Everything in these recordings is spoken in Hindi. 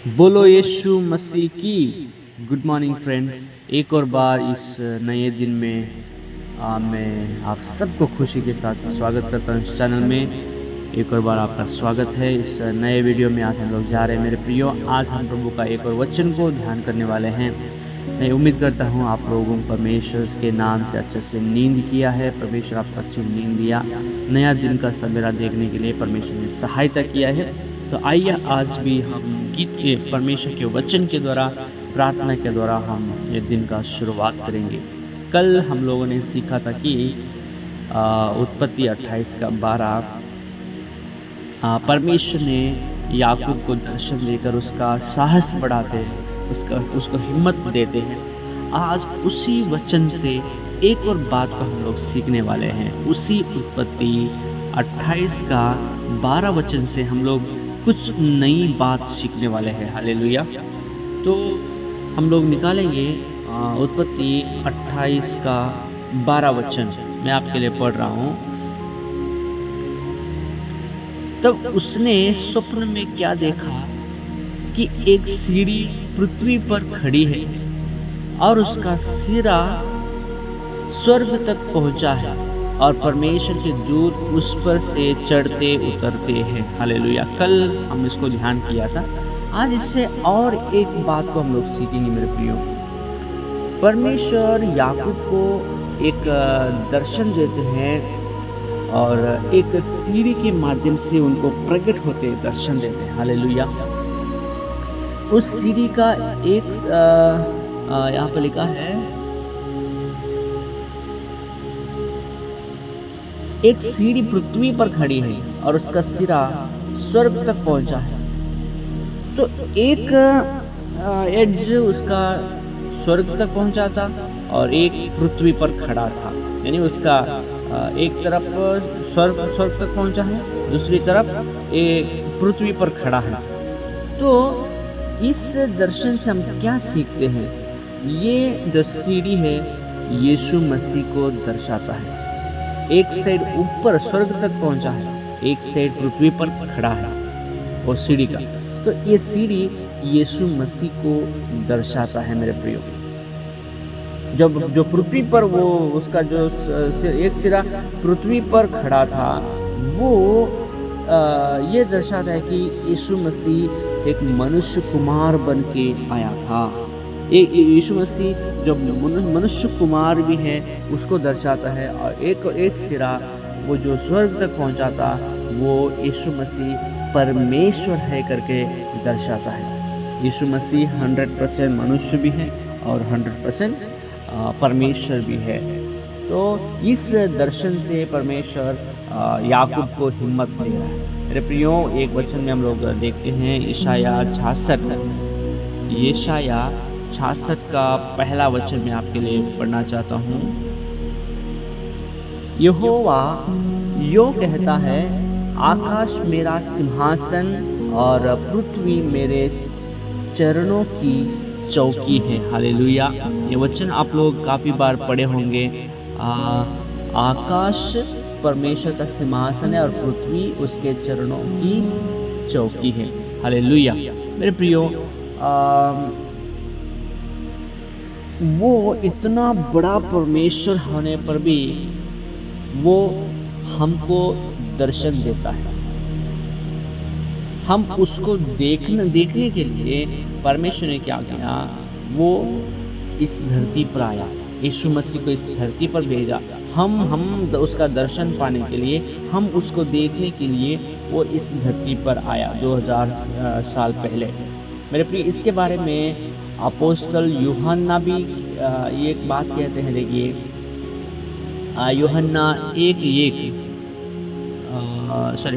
बोलो यीशु मसीह की। गुड मॉर्निंग फ्रेंड्स, एक और बार इस नए दिन में मैं आप सबको खुशी के साथ स्वागत करता हूँ इस चैनल में। एक और बार आपका स्वागत है इस नए वीडियो में। आज हम लोग जा रहे हैं मेरे प्रियो, आज हम प्रभु का एक और वचन को ध्यान करने वाले हैं। मैं उम्मीद करता हूँ आप लोगों को परमेश्वर के नाम से अच्छे से नींद किया है, परमेश्वर आपको अच्छी नींद दिया, नया दिन का सवेरा देखने के लिए परमेश्वर ने सहायता किया है। तो आइए आज भी हम गीत के परमेश्वर के वचन के द्वारा, प्रार्थना के द्वारा हम ये दिन का शुरुआत करेंगे। कल हम लोगों ने सीखा था कि उत्पत्ति 28 का 12 परमेश्वर ने याकूब को दर्शन देकर उसका साहस बढ़ाते, उसको हिम्मत देते हैं। आज उसी वचन से एक और बात को हम लोग सीखने वाले हैं। उसी उत्पत्ति 28 का 12 वचन से हम लोग कुछ नई बात सीखने वाले हैं। हालेलुया। तो हम लोग निकालेंगे उत्पत्ति 28 का 12 वचन। मैं आपके लिए पढ़ रहा हूँ। तब उसने स्वप्न में क्या देखा कि एक सीढ़ी पृथ्वी पर खड़ी है और उसका सिरा स्वर्ग तक पहुंचा है और परमेश्वर के दूत उस पर से चढ़ते उतरते हैं। हालेलुया। कल हम इसको ध्यान किया था। आज इससे और एक बात को हम लोग सीखेंगे मेरे प्रियो। परमेश्वर याकूब को एक दर्शन देते हैं और एक सीढ़ी के माध्यम से उनको प्रकट होते दर्शन देते हैं। हालेलुया। उस सीढ़ी का एक यहाँ पर लिखा है, एक सीढ़ी पृथ्वी पर खड़ी है और उसका सिरा स्वर्ग तक पहुंचा है। तो एक एड्ज उसका स्वर्ग तक पहुंचा था और एक पृथ्वी पर खड़ा था, यानी उसका एक तरफ स्वर्ग तक पहुंचा है, दूसरी तरफ एक पृथ्वी पर खड़ा है। तो इस दर्शन से हम क्या सीखते हैं? ये जो सीढ़ी है यीशु मसीह को दर्शाता है। एक साइड ऊपर स्वर्ग तक पहुंचा है, एक साइड पृथ्वी पर खड़ा है वो सीढ़ी का। तो ये सीढ़ी यीशु मसीह को दर्शाता है मेरे प्रियो। जब जो पृथ्वी पर वो उसका जो एक सिरा पृथ्वी पर खड़ा था, वो ये दर्शाता है कि यीशु मसीह एक मनुष्य कुमार बन के आया था। एक यीशु मसीह जो मनुष्य कुमार भी है उसको दर्शाता है, और एक सिरा वो जो स्वर्ग तक पहुंचा था वो यीशु मसीह परमेश्वर है करके दर्शाता है। यीशु मसीह 100% मनुष्य भी है और 100% परमेश्वर भी है। तो इस दर्शन से परमेश्वर याकूब को हिम्मत दे रहा है। मेरे प्रियो, एक वचन में हम लोग देखते हैं यशायाह 66 का पहला वचन मैं आपके लिए पढ़ना चाहता हूँ। यहोवा यो कहता है, आकाश मेरा सिंहासन और पृथ्वी मेरे चरणों की चौकी है। हालेलुया। ये वचन आप लोग काफ़ी बार पढ़े होंगे। आकाश परमेश्वर का सिंहासन है और पृथ्वी उसके चरणों की चौकी है। हालेलुया। मेरे प्रियो, वो इतना बड़ा परमेश्वर होने पर भी वो हमको दर्शन देता है। हम उसको देखने के लिए परमेश्वर ने क्या किया, वो इस धरती पर आया, यीशु मसीह को इस धरती पर भेजा। हम उसका दर्शन पाने के लिए, हम उसको देखने के लिए वो इस धरती पर आया 2000 साल पहले। मेरे प्रिय, इसके बारे में अपोस्तल यूहन्ना भी ये एक बात कहते हैं। देखिए यूहन्ना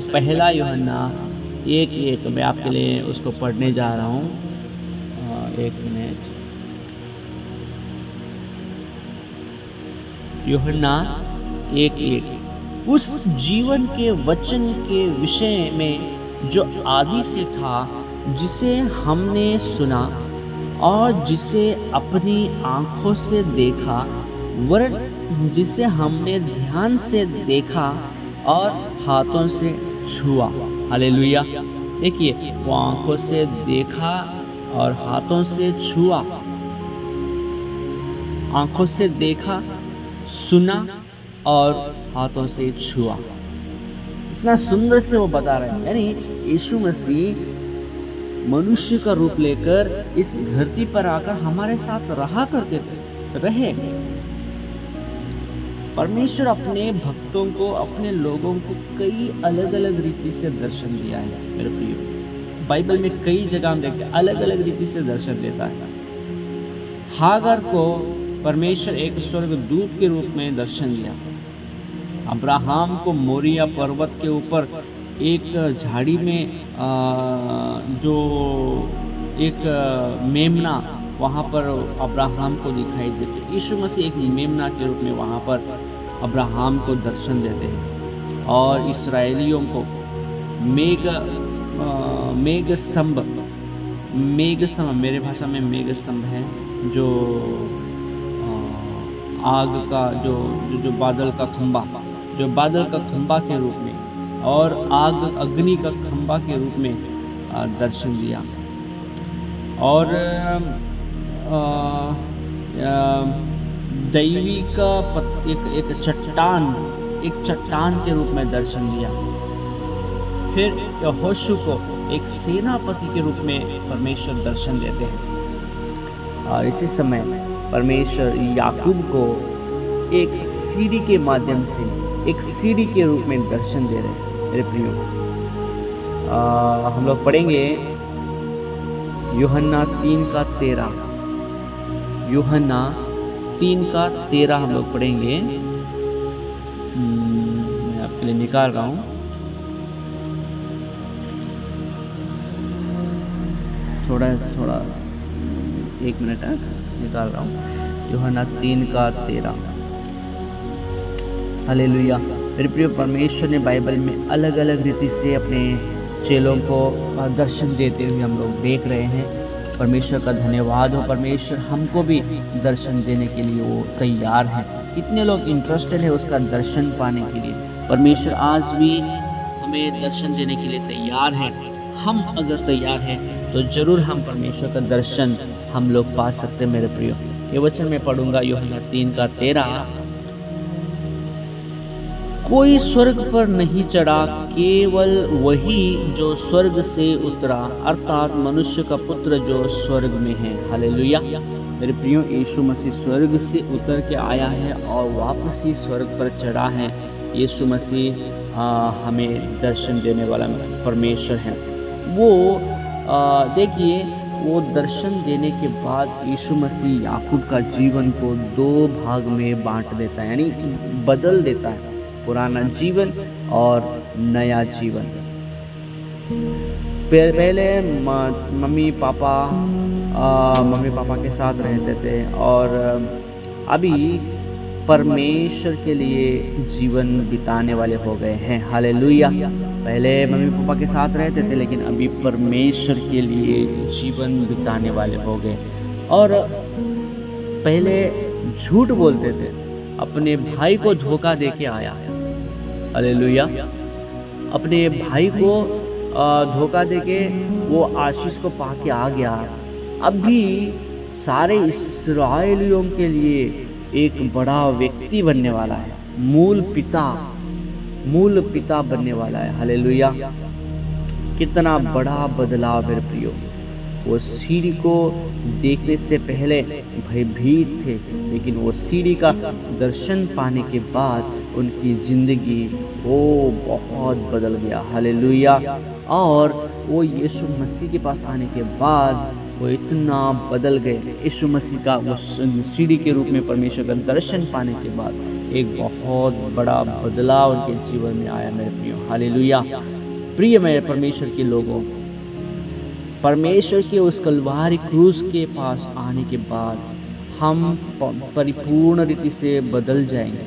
पहला यूहन्ना 1:1 मैं आपके लिए उसको पढ़ने जा रहा हूँ। एक मिनट। यूहन्ना 1:1, उस जीवन के वचन के विषय में जो आदि से था, जिसे हमने सुना और जिसे अपनी आँखों से देखा, वरन जिसे हमने ध्यान से देखा और हाथों से छुआ। हालेलुया। देखिए, वो आंखों से देखा और हाथों से छुआ, आंखों से देखा, सुना और हाथों से छुआ। इतना सुंदर से वो बता रहे हैं, यानी यीशु मसीह मनुष्य का रूप लेकर इस धरती पर आकर हमारे साथ रहा करते रहे। परमेश्वर अपने भक्तों को, अपने लोगों को कई अलग अलग रीति से दर्शन दिया है मेरे प्रियो। बाइबल में कई जगह हम देखते हैं अलग अलग रीति से दर्शन देता है। हागर को परमेश्वर एक स्वर्गदूत के रूप में दर्शन दिया। अब्राहम को मोरिया पर्वत के ऊपर एक झाड़ी में जो एक मेमना वहाँ पर अब्राहम को दिखाई देते। यीशु मसीह एक मेमना के रूप में वहाँ पर अब्राहम को दर्शन देते हैं। और इस्राएलियों को मेघ स्तंभ, मेरे भाषा में मेघ स्तंभ है, जो आग का जो बादल का खंबा, जो बादल का खंबा के रूप में और आग अग्नि का खंबा के रूप में दर्शन दिया। और दैवी का एक चट्टान के रूप में दर्शन दिया। फिर यहोशू को एक सेनापति के रूप में परमेश्वर दर्शन देते हैं। और इसी समय परमेश्वर याकूब को एक सीढ़ी के माध्यम से, एक सीढ़ी के रूप में दर्शन दे रहे हैं मेरे प्रियो। हम लोग पढ़ेंगे यूहन्ना 3:13, यूहन्ना 3:13 हम लोग पढ़ेंगे। मैं आपके लिए निकाल रहा हूँ, थोड़ा 1 मिनट निकाल रहा हूँ। यूहन्ना 3:13। हालेलुया। मेरे प्रिय, परमेश्वर ने बाइबल में अलग अलग रीति से अपने चेलों को दर्शन देते हुए हम लोग देख रहे हैं। परमेश्वर का धन्यवाद हो। परमेश्वर हमको भी दर्शन देने के लिए वो तैयार हैं। कितने लोग इंटरेस्टेड है उसका दर्शन पाने के लिए। परमेश्वर आज भी हमें दर्शन देने के लिए तैयार है। हम अगर तैयार हैं तो जरूर हम परमेश्वर का दर्शन हम लोग पा सकते हैं मेरे प्रियो। ये वचन मैं पढ़ूंगा, यूहन्ना 3:13। कोई स्वर्ग पर नहीं चढ़ा, केवल वही जो स्वर्ग से उतरा, अर्थात मनुष्य का पुत्र जो स्वर्ग में है। हालेलुया। मेरे प्रियो, यीशु मसीह स्वर्ग से उतर के आया है और वापस ही स्वर्ग पर चढ़ा है। यीशु मसीह हमें दर्शन देने वाला परमेश्वर है। वो देखिए, वो दर्शन देने के बाद यीशु मसीह याकूब का जीवन को 2 भाग में बांट देता है, यानी बदल देता है। पुराना जीवन और नया जीवन। पहले मम्मी पापा के साथ रहते थे और अभी परमेश्वर के लिए जीवन बिताने वाले हो गए हैं। हालेलुया। पहले मम्मी पापा के साथ रहते थे, लेकिन अभी परमेश्वर के लिए जीवन बिताने वाले हो गए। और पहले झूठ बोलते थे, अपने भाई को धोखा दे के आया। हालेलुया। अपने भाई को धोखा देके वो आशीष को पाके आ गया। अभी सारे इस्राएलियों के लिए एक बड़ा व्यक्ति बनने वाला है, मूल पिता बनने वाला है। हालेलुया। कितना बड़ा बदलाव मेरे प्रियो। वो सीढ़ी को देखने से पहले भयभीत थे, लेकिन वो सीढ़ी का दर्शन पाने के बाद उनकी ज़िंदगी वो बहुत बदल गया। हालेलुया। और वो यीशु मसीह के पास आने के बाद वो इतना बदल गए। यीशु मसीह का वो सीढ़ी के रूप में परमेश्वर का दर्शन पाने के बाद एक बहुत बड़ा बदलाव उनके जीवन में आया मेरे प्रियो। हालेलुया। प्रिय मेरे परमेश्वर के लोगों, परमेश्वर के उस कलवारी क्रूस के पास आने के बाद हम परिपूर्ण रीति से बदल जाएंगे।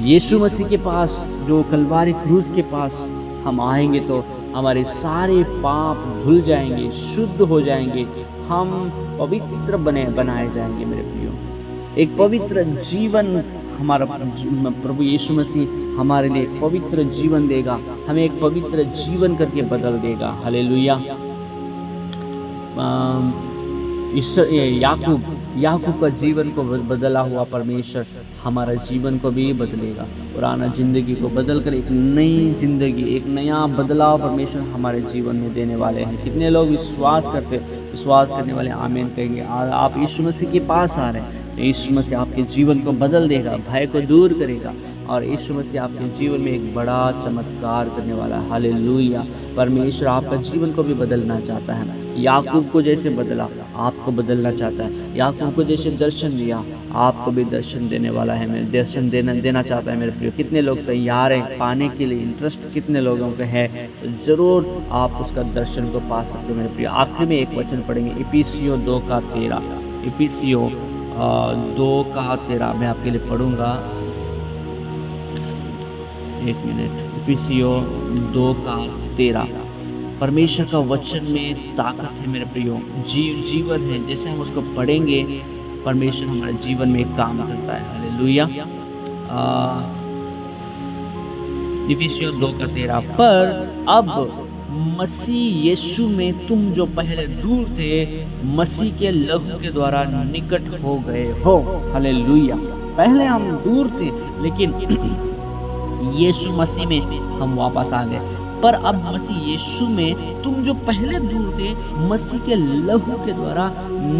यीशु मसीह के पास, जो कलवारी क्रूस के पास हम आएंगे तो हमारे सारे पाप धुल जाएंगे, शुद्ध हो जाएंगे, हम पवित्र बनाए जाएंगे मेरे प्रियो। एक पवित्र जीवन हमारा प्रभु यीशु मसीह हमारे लिए एक पवित्र जीवन देगा, हमें एक पवित्र जीवन करके बदल देगा। हालेलुया। याकूब का जीवन को बदला हुआ परमेश्वर हमारा जीवन को भी बदलेगा। पुराना जिंदगी को बदलकर एक नई जिंदगी, एक नया बदलाव परमेश्वर हमारे जीवन में देने वाले हैं। कितने लोग विश्वास करने वाले आमीन कहेंगे। आप यीशु मसीह के पास आ रहे हैं, यीशु मसीह आपके जीवन को बदल देगा, भय को दूर करेगा और यीशु मसीह आपके जीवन में एक बड़ा चमत्कार करने वाला है। हालेलुया। परमेश्वर आपका जीवन को भी बदलना चाहता है। याकूब को जैसे बदला आपको बदलना चाहता है। याकूब को जैसे दर्शन दिया आपको भी दर्शन देने वाला है। मैं दर्शन देना चाहता है मेरे प्रिय। कितने लोग तैयार हैं पाने के लिए? इंटरेस्ट कितने लोगों का है? तो ज़रूर आप उसका दर्शन को पा सकते हो मेरे प्रिय। आखिर में एक वचन पढ़ेंगे, इफिसियों 2:13। इफिसियों 2:13 मैं आपके लिए पढ़ूंगा, एक मिनट। इफिसियों 2:13। परमेश्वर का वचन में ताकत है मेरे प्रियो, जीवन है। जैसे हम उसको पढ़ेंगे परमेश्वर हमारे जीवन में एक काम करता है। हालेलुया। इफिसियों 2:13। पर अब मसीह यीशु में तुम जो पहले दूर थे मसीह के लहू के द्वारा निकट हो गए हो। हालेलुया। पहले हम दूर थे लेकिन यीशु मसीह में हम वापस आ गए। पर अब मसीह यीशु में तुम जो पहले दूर थे मसीह के लहू के द्वारा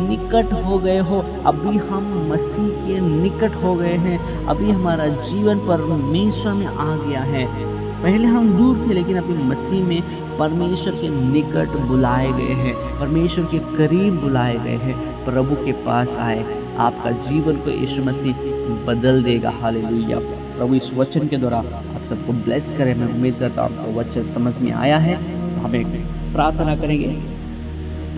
निकट हो गए हो। अभी हम मसीह के निकट हो गए हैं। अभी हमारा जीवन परमेश्वर में आ गया है। पहले हम दूर थे लेकिन अभी मसीह में परमेश्वर के निकट बुलाए गए हैं, परमेश्वर के करीब बुलाए गए हैं। प्रभु के पास आए, आपका जीवन को यीशु मसीह बदल देगा। हालेलुया। प्रभु इस वचन के द्वारा आप सबको ब्लेस करें। मैं उम्मीद करता हूँ आपको वचन समझ में आया है। तो हमें प्रार्थना करेंगे,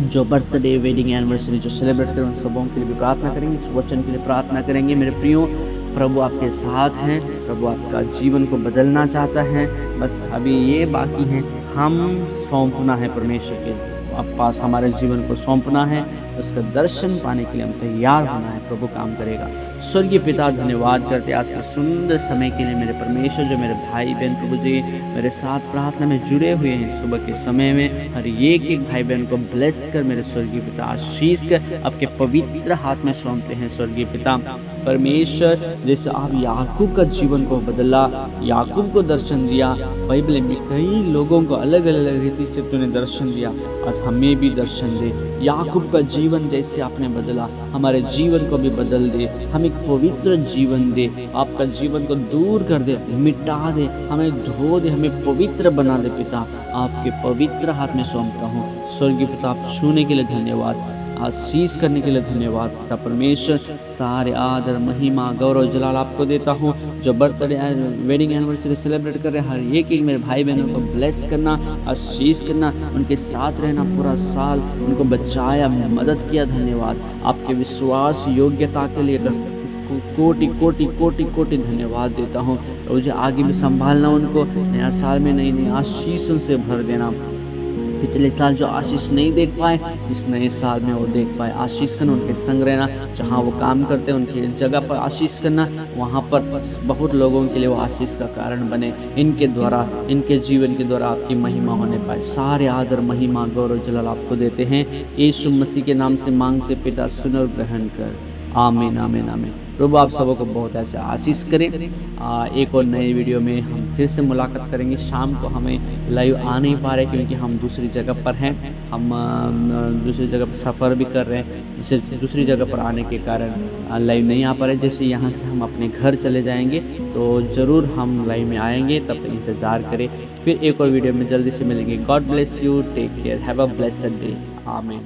जो बर्थडे वेडिंग एनिवर्सरी जो सेलिब्रेट करें उन सबों के लिए भी प्रार्थना करेंगे, इस वचन के लिए प्रार्थना करेंगे। मेरे प्रियो, प्रभु आपके साथ हैं, प्रभु आपका जीवन को बदलना चाहता है। बस अभी ये बाकी है, हम सौंपना है परमेश्वर के पास, हमारे जीवन को सौंपना है। उसका दर्शन पाने के लिए हम तैयार होना है। प्रभु काम करेगा। स्वर्गीय पिता, धन्यवाद करते आज के सुंदर समय के लिए। मेरे परमेश्वर, जो मेरे भाई बहन प्रभु जी मेरे साथ प्रार्थना में जुड़े हुए हैं सुबह के समय में, हर एक भाई बहन को ब्लेस कर मेरे स्वर्गीय पिता आशीष कर आपके पवित्र हाथ में सौंपते हैं। स्वर्गीय पिता परमेश्वर, जैसे आप याकूब का जीवन को बदला, याकूब को दर्शन दिया, बाइबल में कई लोगों को अलग अलग रीति से तूने दर्शन दिया, आज हमें भी दर्शन दे। याकूब का जीवन जैसे आपने बदला, हमारे जीवन को भी बदल दे। हम एक पवित्र जीवन दे, आपका जीवन को दूर कर दे, मिटा दे, हमें धो दे, हमें पवित्र बना दे। पिता, आपके पवित्र हाथ में सौंपता हूँ। स्वर्गीय पिता, आप छूने के लिए धन्यवाद, आशीष करने के लिए धन्यवाद। पिता परमेश्वर, सारे आदर महिमा गौरव जलाल आपको देता हूँ। जो बर्थडे वेडिंग एनिवर्सरी सेलिब्रेट कर रहे हैं, हर एक मेरे भाई बहनों को ब्लेस करना, आशीष करना, उनके साथ रहना पूरा साल, उनको बचाया, मदद किया। धन्यवाद। आपके विश्वास योग्यता के लिए कोटि कोटि कोटि कोटि धन्यवाद देता हूँ। मुझे आगे भी संभालना, उनको नया साल में नई नई आशीषों से भर देना। पिछले साल जो आशीष नहीं देख पाए, इस नए साल में वो देख पाए। आशीष करना, उनके संग रहना, जहाँ वो काम करते हैं उनकी जगह पर आशीष करना, वहाँ पर बहुत लोगों के लिए वो आशीष का कारण बने। इनके द्वारा, इनके जीवन के द्वारा आपकी महिमा होने पाए। सारे आदर महिमा गौरव जलाल आपको देते हैं। यीशु मसीह के नाम से मांगते पिता, सुन और ग्रहण कर। आमीन आमीन आमीन। प्रभु आप सबों को बहुत ऐसे आशीष करें। एक और नए वीडियो में हम फिर से मुलाकात करेंगे। शाम को हमें लाइव आ नहीं पा रहे क्योंकि हम दूसरी जगह पर हैं। हम दूसरी जगह पर सफ़र भी कर रहे हैं, जिससे दूसरी जगह पर आने के कारण लाइव नहीं आ पा रहे। जैसे यहाँ से हम अपने घर चले जाएंगे तो ज़रूर हम लाइव में आएंगे, तब तक इंतज़ार करें। फिर एक और वीडियो में जल्दी से मिलेंगे। God bless you, take care, have a blessed day. आमीन।